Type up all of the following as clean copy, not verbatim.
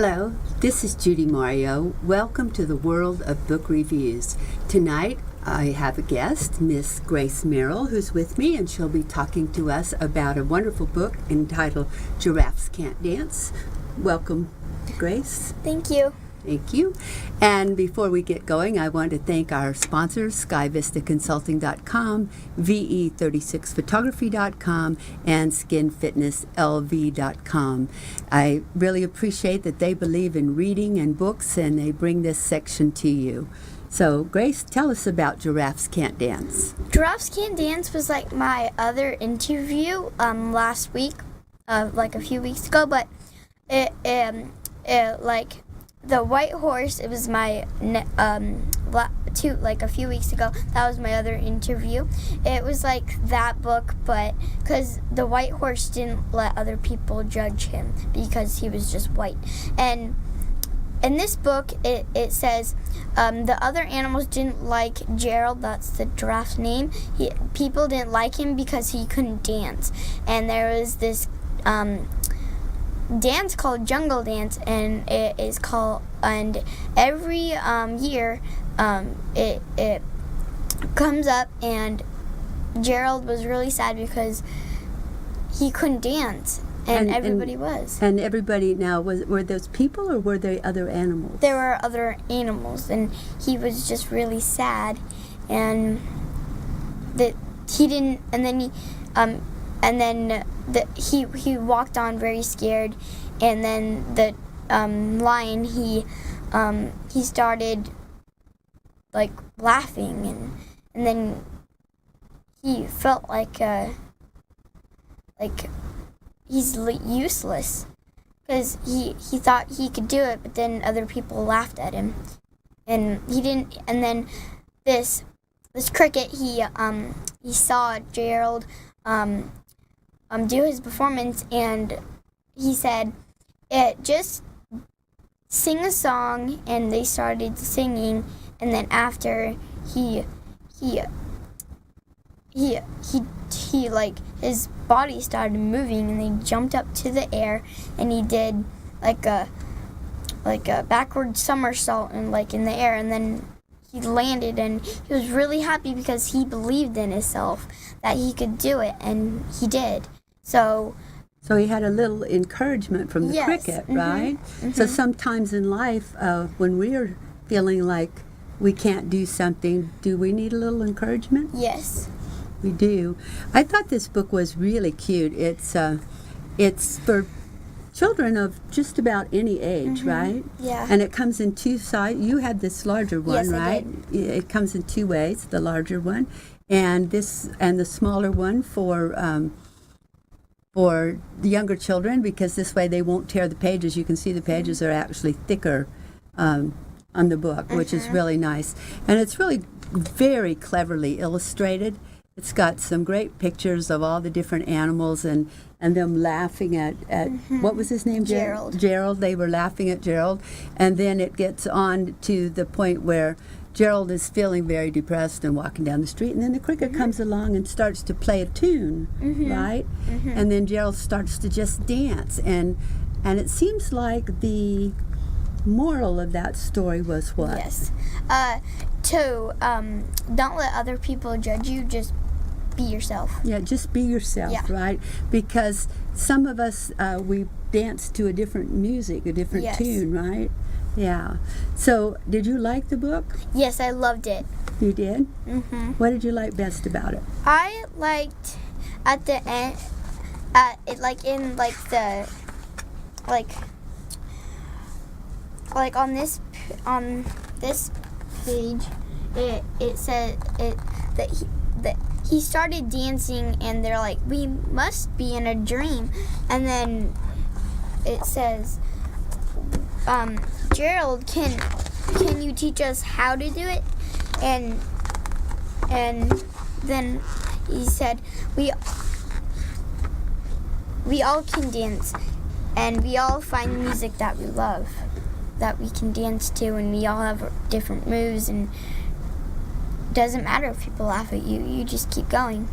Hello, this is Judy Mario. Welcome to the world of book reviews. Tonight I have a guest, Miss Grace Merrill, who's with me, and she'll be talking to us about a wonderful book entitled Giraffes Can't Dance. Welcome, Grace. Thank you. Thank you. And before we get going, I want to thank our sponsors, SkyVistaConsulting.com, VE36Photography.com, and SkinFitnessLV.com. I really appreciate that they believe in reading and books, and they bring this section to you. So, Grace, tell us about Giraffes Can't Dance. Giraffes Can't Dance was like my other interview last week, like a few weeks ago, but it like the white horse, it was my like a few weeks ago. That was my other interview. It was like that book, but because the white horse didn't let other people judge him because he was just white. And in this book, it says the other animals didn't like Gerald. That's the giraffe's name. People didn't like him because he couldn't dance. And there was this dance called Jungle Dance, and it is called, and every year it comes up, and Gerald was really sad because he couldn't dance, and everybody was. And everybody now, were those people or were they other animals? There were other animals, and he was just really sad, and that he didn't, and then he walked on very scared, and then the lion he started like laughing, and then he felt like he's useless because he thought he could do it, but then other people laughed at him, and he didn't. And then this cricket, he saw Gerald do his performance, and he said, just sing a song, and they started singing, and then after he like his body started moving, and they jumped up to the air, and he did like a backward somersault and like in the air, and then he landed, and he was really happy because he believed in himself that he could do it, and he did. So he had a little encouragement from the cricket, right? Mm-hmm. So sometimes in life, when we're feeling like we can't do something, do we need a little encouragement? Yes. We do. I thought this book was really cute. It's for children of just about any age, right? Yeah. And it comes in two sizes. You had this larger one, yes, right? I did. It comes in two ways, the larger one, and the smaller one for the younger children, because this way they won't tear the pages. You can see the pages are actually thicker on the book, which is really nice. And it's really very cleverly illustrated. It's got some great pictures of all the different animals and them laughing at what was his name? Gerald. Gerald. They were laughing at Gerald. And then it gets on to the point where Gerald is feeling very depressed and walking down the street, and then the cricket comes along and starts to play a tune, right? And then Gerald starts to just dance, and it seems like the moral of that story was what? Yes. Don't let other people judge you, just be yourself. Yeah, just be yourself, right? Because some of us, we dance to a different music, a different tune, right? Yeah. So, did you like the book? Yes, I loved it. You did? Mm-hmm. What did you like best about it? I liked at the end, it like in like the like on this page, it said that he started dancing, and they're like, we must be in a dream, and then it says, Gerald, can you teach us how to do it? And then he said, we all can dance, and we all find music that we love, that we can dance to, and we all have different moves, and it doesn't matter if people laugh at you, you just keep going.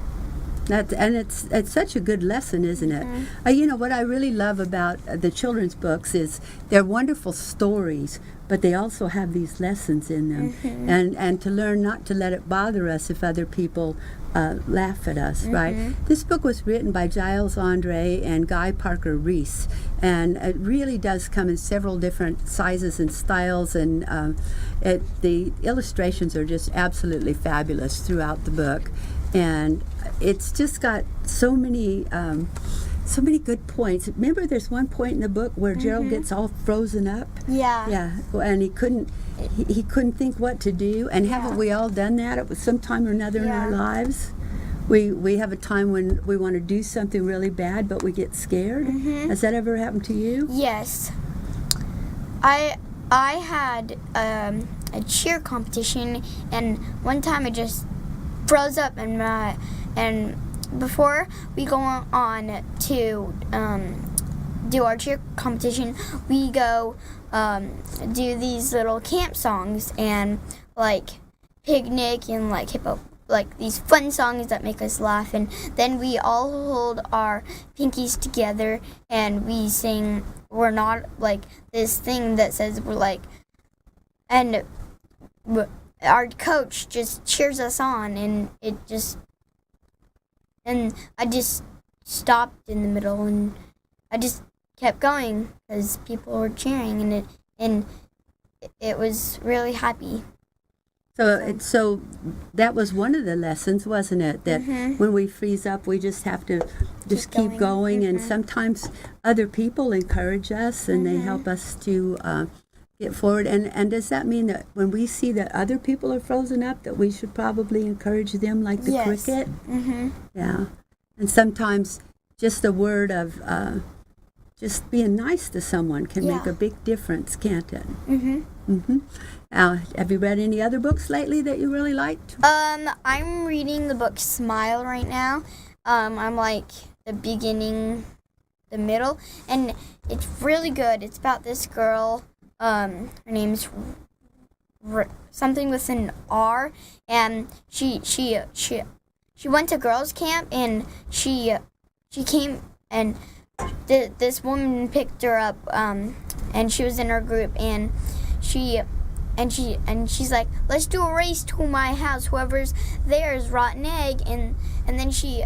And it's such a good lesson, isn't it? You know what I really love about the children's books is they're wonderful stories, but they also have these lessons in them, and to learn not to let it bother us if other people laugh at us, right? This book was written by Giles Andre and Guy Parker Reese, and it really does come in several different sizes and styles, and the illustrations are just absolutely fabulous throughout the book. And it's just got so many good points. Remember, there's one point in the book where Gerald gets all frozen up. Yeah. And he couldn't think what to do. And haven't we all done that at some time or another in our lives? We have a time when we want to do something really bad, but we get scared. Has that ever happened to you? Yes. I had a cheer competition, and one time I just froze up, and before we go on to do our cheer competition, we go do these little camp songs and like picnic and like hippo, like these fun songs that make us laugh, and then we all hold our pinkies together and we sing "We're Not," like this thing that says we're like, and our coach just cheers us on, and I just stopped in the middle, and I just kept going because people were cheering, and it was really happy. So that was one of the lessons, wasn't it? That when we freeze up, we just have to just keep going, and sometimes other people encourage us, and they help us to get forward. And does that mean that when we see that other people are frozen up, that we should probably encourage them, like the cricket? Yeah. And sometimes just a word of just being nice to someone can make a big difference, can't it? Have you read any other books lately that you really liked? I'm reading the book Smile right now. I'm like the beginning, the middle, and it's really good. It's about this girl. Her name's something with an R, and she went to girls' camp, and she came, and this woman picked her up, and she was in her group, and she's like, let's do a race to my house. Whoever's there is rotten egg, and then she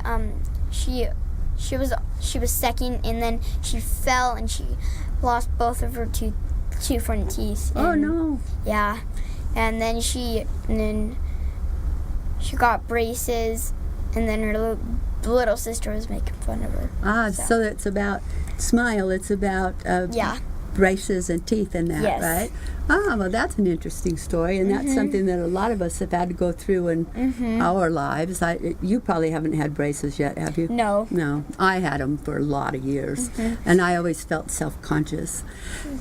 was second, and then she fell, and she lost both of her two front teeth. Oh no! Yeah, and then she got braces, and then her little sister was making fun of her. So it's about Smile. It's about braces and teeth and that, right? Well, that's an interesting story, and that's something that a lot of us have had to go through in our lives. You probably haven't had braces yet, have you? No. I had them for a lot of years, and I always felt self-conscious.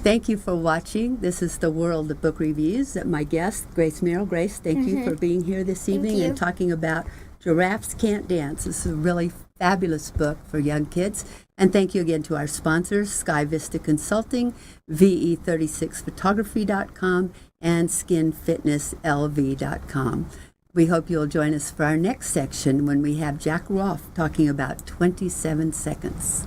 Thank you for watching. This is The World of Book Reviews. My guest, Grace Merrill. Grace, thank you for being here this evening and talking about Giraffes Can't Dance. This is a really fabulous book for young kids. And thank you again to our sponsors, Sky Vista Consulting, VE36photography.com, and SkinFitnessLV.com. We hope you'll join us for our next section when we have Jack Rolfe talking about 27 seconds.